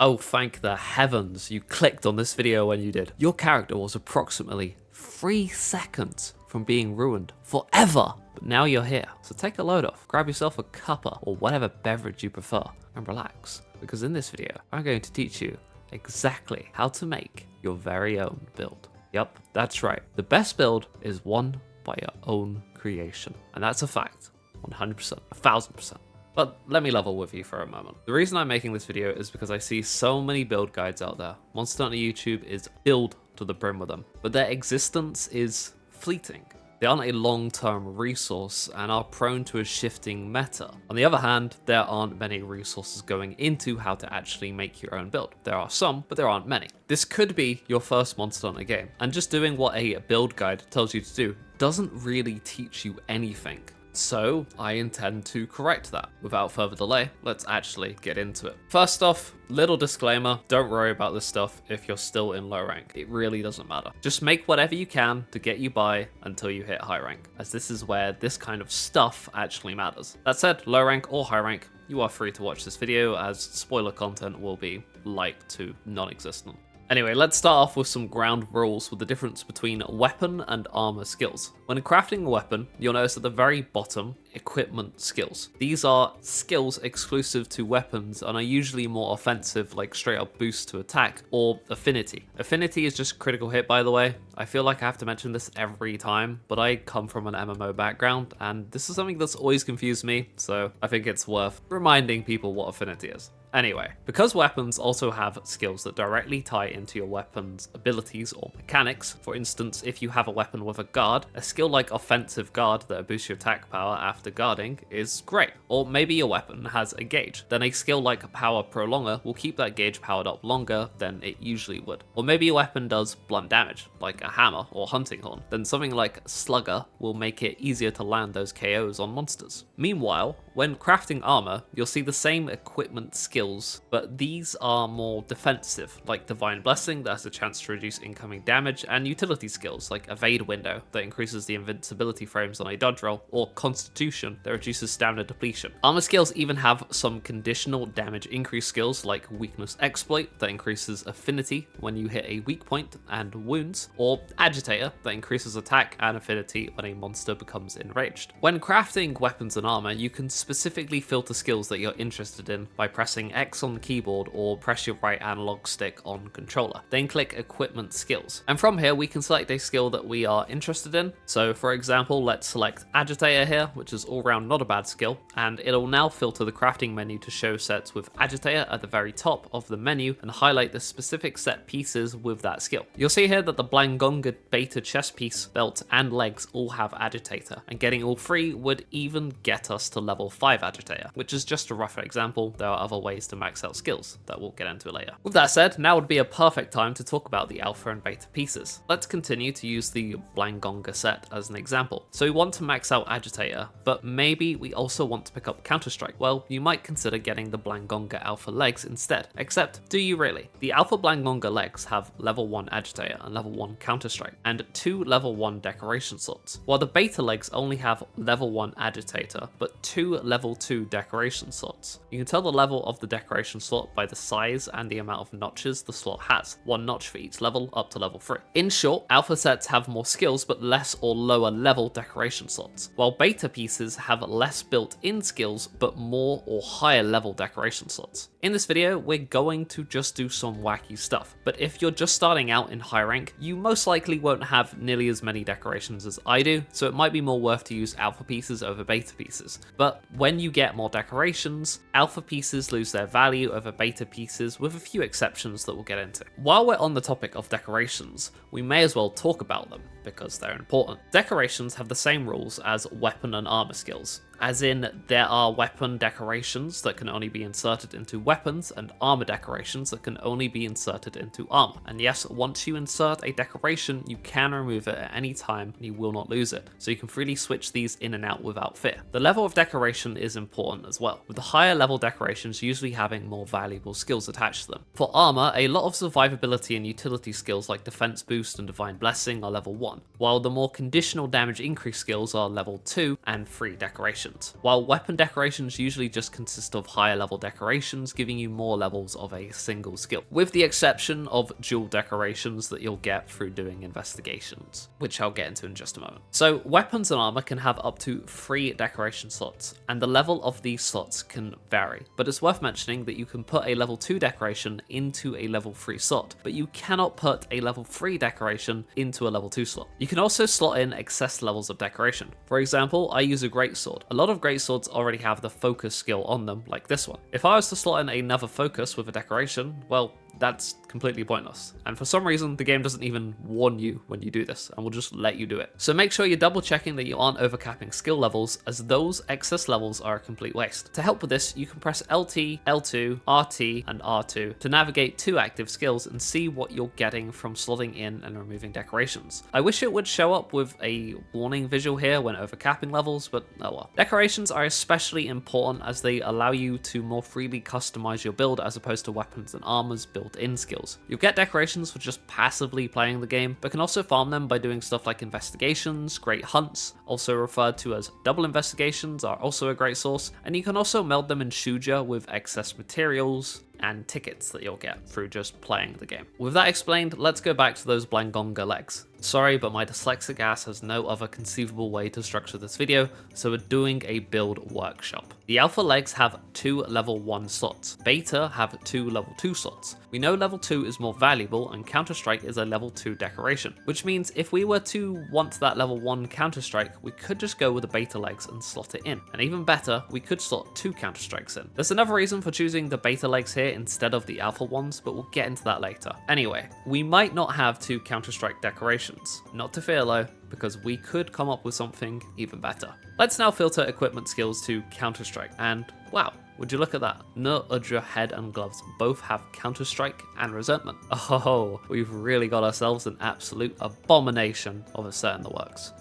Oh, thank the heavens you clicked on this video when you did. Your character was approximately 3 seconds from being ruined forever. But now you're here. So take a load off, grab yourself a cuppa or whatever beverage you prefer and relax. Because in this video, I'm going to teach you exactly how to make your very own build. Yup, that's right. The best build is one by your own creation. And that's a fact, 100%, 1000%. But let me level with you for a moment. The reason I'm making this video is because I see so many build guides out there. Monster Hunter YouTube is filled to the brim with them, but their existence is fleeting. They aren't a long-term resource and are prone to a shifting meta. On the other hand, there aren't many resources going into how to actually make your own build. There are some, but there aren't many. This could be your first Monster Hunter game, and just doing what a build guide tells you to do doesn't really teach you anything. So I intend to correct that. Without further delay, let's actually get into it. First off, little disclaimer, don't worry about this stuff if you're still in low rank. It really doesn't matter. Just make whatever you can to get you by until you hit high rank, as this is where this kind of stuff actually matters. That said, low rank or high rank, you are free to watch this video, as spoiler content will be light to non-existent. Anyway, let's start off with some ground rules with the difference between weapon and armor skills. When crafting a weapon, you'll notice at the very bottom, equipment skills. These are skills exclusive to weapons and are usually more offensive, like straight up boost to attack, or affinity. Affinity is just critical hit, by the way. I feel like I have to mention this every time, but I come from an MMO background, and this is something that's always confused me, so I think it's worth reminding people what affinity is. Anyway, because weapons also have skills that directly tie into your weapon's abilities or mechanics, for instance, if you have a weapon with a guard, a skill like offensive guard that boosts your attack power after guarding is great. Or maybe your weapon has a gauge, then a skill like power prolonger will keep that gauge powered up longer than it usually would. Or maybe your weapon does blunt damage, like a hammer or hunting horn, then something like slugger will make it easier to land those KOs on monsters. Meanwhile, when crafting armor, you'll see the same equipment skills, but these are more defensive, like Divine Blessing that has a chance to reduce incoming damage, and utility skills like Evade Window that increases the invincibility frames on a dodge roll, or Constitution that reduces stamina depletion. Armor skills even have some conditional damage increase skills like Weakness Exploit that increases affinity when you hit a weak point and wounds, or Agitator that increases attack and affinity when a monster becomes enraged. When crafting weapons and armor, you can specifically filter skills that you're interested in by pressing X on the keyboard or press your right analog stick on controller. Then click Equipment Skills. And from here, we can select a skill that we are interested in. So for example, let's select Agitator here, which is all round not a bad skill, and it'll now filter the crafting menu to show sets with Agitator at the very top of the menu and highlight the specific set pieces with that skill. You'll see here that the Blangonga beta chest piece, belt, and legs all have Agitator, and getting all three would even get us to level 5 Agitator, which is just a rough example. There are other ways to max out skills that we'll get into later. With that said, now would be a perfect time to talk about the alpha and beta pieces. Let's continue to use the Blangonga set as an example. So we want to max out Agitator, but maybe we also want to pick up Counter-Strike. Well, you might consider getting the Blangonga alpha legs instead, except do you really? The alpha Blangonga legs have level 1 Agitator and level 1 Counter-Strike, and 2 level 1 decoration slots, while the beta legs only have level 1 Agitator, but 2 level 2 decoration slots. You can tell the level of the decoration slot by the size and the amount of notches the slot has, 1 notch for each level up to level 3. In short, alpha sets have more skills but less or lower level decoration slots, while beta pieces have less built-in skills but more or higher level decoration slots. In this video, we're going to just do some wacky stuff, but if you're just starting out in high rank, you most likely won't have nearly as many decorations as I do, so it might be more worth to use alpha pieces over beta pieces. But when you get more decorations, alpha pieces lose their value over beta pieces, with a few exceptions that we'll get into. While we're on the topic of decorations, we may as well talk about them, because they're important. Decorations have the same rules as weapon and armor skills, as in there are weapon decorations that can only be inserted into weapons and armor decorations that can only be inserted into armor. And yes, once you insert a decoration, you can remove it at any time and you will not lose it, so you can freely switch these in and out without fear. The level of decoration is important as well, with the higher level decorations usually having more valuable skills attached to them. For armor, a lot of survivability and utility skills like defense boost and divine blessing are level 1, while the more conditional damage increase skills are level 2 and 3 decorations. decorations, while weapon decorations usually just consist of higher level decorations, giving you more levels of a single skill, with the exception of dual decorations that you'll get through doing investigations, which I'll get into in just a moment. So weapons and armor can have up to 3 decoration slots, and the level of these slots can vary, but it's worth mentioning that you can put a level 2 decoration into a level 3 slot, but you cannot put a level 3 decoration into a level 2 slot. You can also slot in excess levels of decoration. For example, I use a greatsword. A lot of greatswords already have the focus skill on them, like this one. If I was to slot in another focus with a decoration, well, that's completely pointless. And for some reason, the game doesn't even warn you when you do this, and will just let you do it. So make sure you're double checking that you aren't overcapping skill levels, as those excess levels are a complete waste. To help with this, you can press LT, L2, RT, and R2 to navigate 2 active skills and see what you're getting from slotting in and removing decorations. I wish it would show up with a warning visual here when overcapping levels, but oh well. Decorations are especially important as they allow you to more freely customize your build as opposed to weapons and armors built-in skills. You'll get decorations for just passively playing the game, but can also farm them by doing stuff like investigations, great hunts, also referred to as double investigations, are also a great source, and you can also meld them in Shuja with excess materials and tickets that you'll get through just playing the game. With that explained, let's go back to those Blangonga legs. Sorry, but my dyslexic ass has no other conceivable way to structure this video, so we're doing a build workshop. The alpha legs have 2 level 1 slots. Beta have 2 level 2 slots. We know level 2 is more valuable and Counter-Strike is a level 2 decoration, which means if we were to want that level 1 Counter-Strike, we could just go with the beta legs and slot it in. And even better, we could slot 2 Counter-Strikes in. There's another reason for choosing the beta legs here instead of the alpha ones, but we'll get into that later. Anyway, we might not have 2 Counter-Strike decorations. Not to fear though, because we could come up with something even better. Let's now filter equipment skills to Counter-Strike, and wow, would you look at that? No Udra head and gloves both have Counter-Strike and Resentment. Oh, we've really got ourselves an absolute abomination of a set in the works.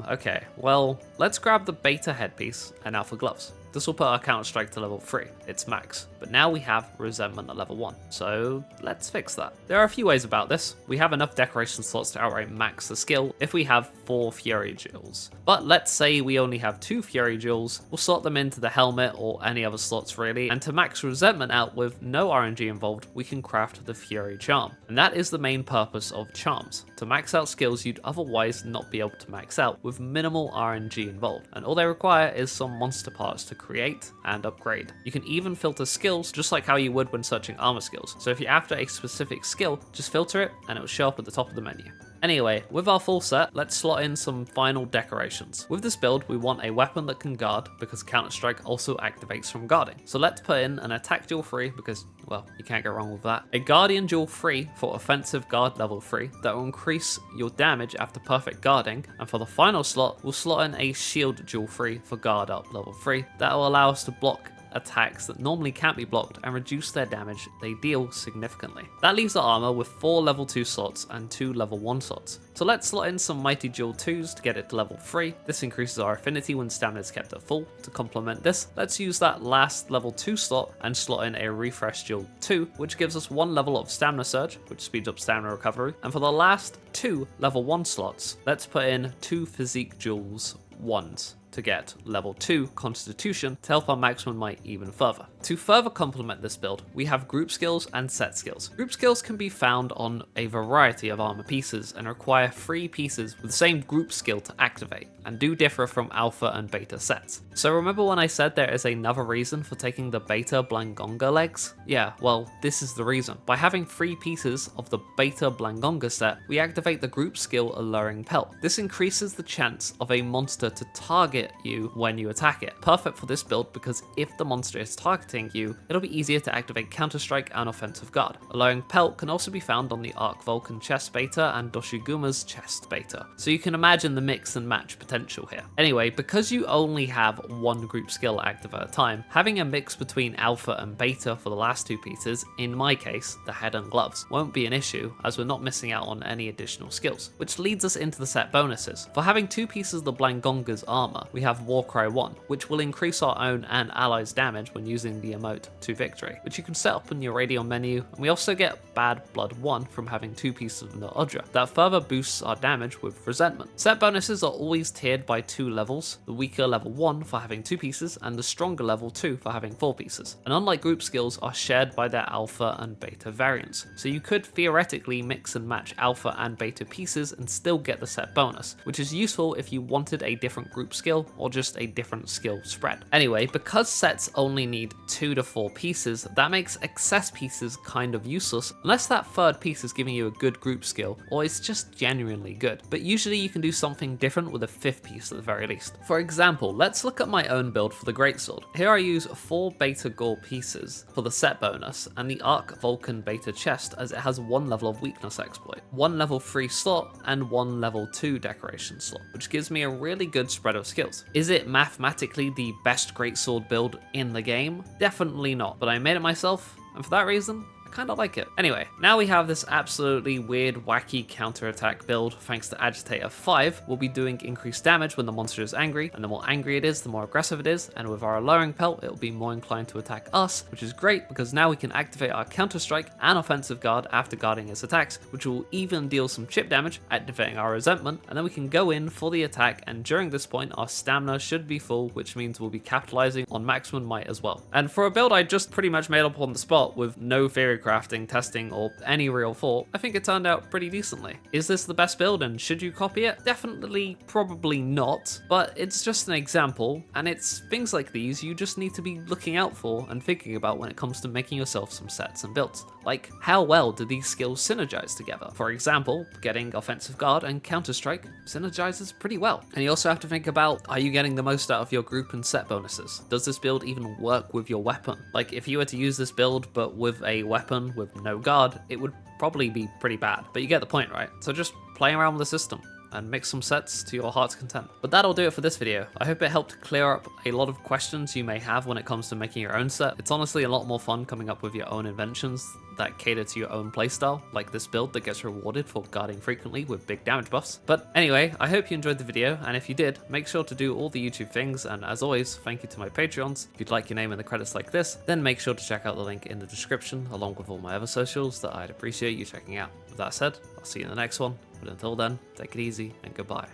Okay, well, let's grab the beta headpiece and alpha gloves. This will put our Counter-Strike to level 3, it's max, but now we have Resentment at level 1, so let's fix that. There are a few ways about this. We have enough decoration slots to outright max the skill if we have 4 Fury Jewels, but let's say we only have 2 Fury Jewels, we'll slot them into the helmet or any other slots really, and to max Resentment out with no RNG involved, we can craft the Fury Charm, and that is the main purpose of charms, to max out skills you'd otherwise not be able to max out with minimal RNG involved, and all they require is some monster parts to create and upgrade. You can even filter skills just like how you would when searching armor skills. So if you're after a specific skill, just filter it and it will show up at the top of the menu. Anyway, with our full set, let's slot in some final decorations. With this build, we want a weapon that can guard because Counter-Strike also activates from guarding. So let's put in an attack dual 3 because, well, you can't go wrong with that. A guardian dual 3 for offensive guard level 3 that will increase your damage after perfect guarding. And for the final slot, we'll slot in a shield dual 3 for guard up level 3 that will allow us to block attacks that normally can't be blocked and reduce their damage they deal significantly. That leaves the armor with 4 level 2 slots and 2 level 1 slots. So let's slot in some Mighty Jewel 2s to get it to level 3. This increases our affinity when stamina is kept at full. To complement this, let's use that last level 2 slot and slot in a Refresh Jewel 2, which gives us 1 level of Stamina Surge, which speeds up stamina recovery. And for the last 2 level 1 slots, let's put in 2 Physique Jewels 1s to get level 2 Constitution to help our maximum might even further. To further complement this build, we have group skills and set skills. Group skills can be found on a variety of armor pieces and require 3 pieces with the same group skill to activate, and do differ from alpha and beta sets. So remember when I said there is another reason for taking the beta Blangonga legs? Yeah, well, this is the reason. By having 3 pieces of the beta Blangonga set, we activate the group skill Alluring Pelt. This increases the chance of a monster to target you when you attack it. Perfect for this build because if the monster is targeting you, it'll be easier to activate Counter-Strike and Offensive Guard. Alluring Pelt can also be found on the Arc Vulcan chest beta and Doshiguma's chest beta, so you can imagine the mix and match potential here. Anyway, because you only have 1 group skill active at a time, having a mix between alpha and beta for the last 2 pieces, in my case, the head and gloves, won't be an issue as we're not missing out on any additional skills, which leads us into the set bonuses. For having 2 pieces of the Blangonga's armor, we have Warcry 1, which will increase our own and allies' damage when using the emote to victory, which you can set up in your radio menu, and we also get Bad Blood 1 from having 2 pieces of No'Udra that further boosts our damage with Resentment. Set bonuses are always tiered by 2 levels, the weaker level 1 for having 2 pieces and the stronger level 2 for having 4 pieces, and unlike group skills are shared by their alpha and beta variants, so you could theoretically mix and match alpha and beta pieces and still get the set bonus, which is useful if you wanted a different group skill or just a different skill spread. Anyway, because sets only need 2 to 4 pieces, that makes excess pieces kind of useless unless that third piece is giving you a good group skill or is just genuinely good, but usually you can do something different with a 5th piece at the very least. For example, let's look at my own build for the Greatsword. Here I use 4 beta gore pieces for the set bonus and the Arc Vulcan beta chest, as it has 1 level of weakness exploit, 1 level 3 slot and 1 level 2 decoration slot, which gives me a really good spread of skills. Is it mathematically the best Greatsword build in the game? Definitely not, but I made it myself, and for that reason, I kind of like it. Anyway, now we have this absolutely weird, wacky counterattack build. Thanks to Agitator 5, we'll be doing increased damage when the monster is angry, and the more angry it is, the more aggressive it is, and with our lowering pelt, it'll be more inclined to attack us, which is great because now we can activate our counter strike and offensive guard after guarding its attacks, which will even deal some chip damage, activating our resentment, and then we can go in for the attack, and during this point, our stamina should be full, which means we'll be capitalizing on maximum might as well. And for a build I just pretty much made up on the spot with no theory crafting, testing, or any real thought, I think it turned out pretty decently. Is this the best build and should you copy it? Definitely, probably not, but it's just an example, and it's things like these you just need to be looking out for and thinking about when it comes to making yourself some sets and builds. Like, how well do these skills synergize together? For example, getting offensive guard and counter strike synergizes pretty well. And you also have to think about, are you getting the most out of your group and set bonuses? Does this build even work with your weapon? Like, if you were to use this build but with a weapon with no guard, it would probably be pretty bad, but you get the point, right? So just play around with the system and mix some sets to your heart's content. But that'll do it for this video. I hope it helped clear up a lot of questions you may have when it comes to making your own set. It's honestly a lot more fun coming up with your own inventions that cater to your own playstyle, like this build that gets rewarded for guarding frequently with big damage buffs. But anyway, I hope you enjoyed the video, and if you did, make sure to do all the YouTube things, and as always, thank you to my Patreons. If you'd like your name in the credits like this, then make sure to check out the link in the description, along with all my other socials that I'd appreciate you checking out. With that said, I'll see you in the next one, but until then, take it easy and goodbye.